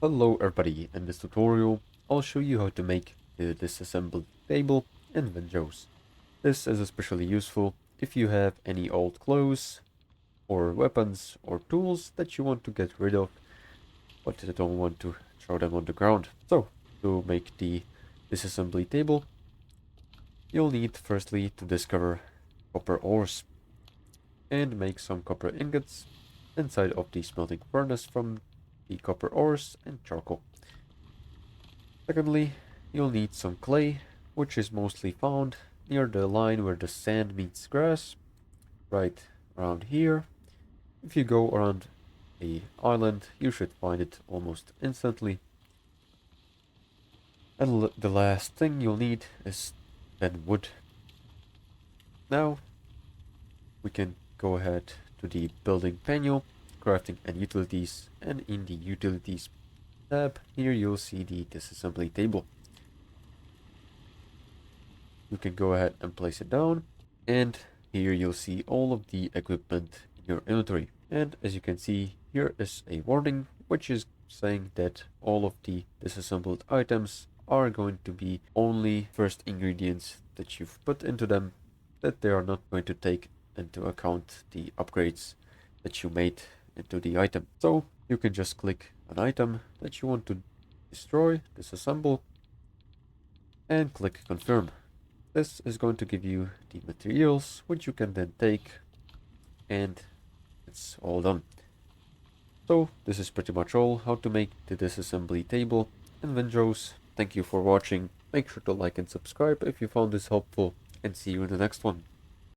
Hello everybody, in this tutorial I'll show you how to make the disassembly table in Windrose. This is especially useful if you have any old clothes or weapons or tools that you want to get rid of but you don't want to throw them on the ground. So, to make the disassembly table, you'll need firstly to discover copper ores and make some copper ingots inside of the smelting furnace from the copper ores and charcoal. Secondly, you'll need some clay, which is mostly found near the line where the sand meets grass, right around here. If you go around a island, you should find it almost instantly. And the last thing you'll need is then wood. Now, we can go ahead to the building panel, crafting and utilities, and in the utilities tab, here you'll see the disassembly table. You can go ahead and place it down, and here you'll see all of the equipment in your inventory. And as you can see, here is a warning which is saying that all of the disassembled items are going to be only first ingredients that you've put into them, that they are not going to take into account the upgrades that you made into the item. So you can just click an item that you want to destroy, disassemble, and click confirm. This is going to give you the materials, which you can then take, and it's all done. So this is pretty much all how to make the disassembly table in Windrose. Thank you for watching. Make sure to like and subscribe if you found this helpful, and see you in the next one.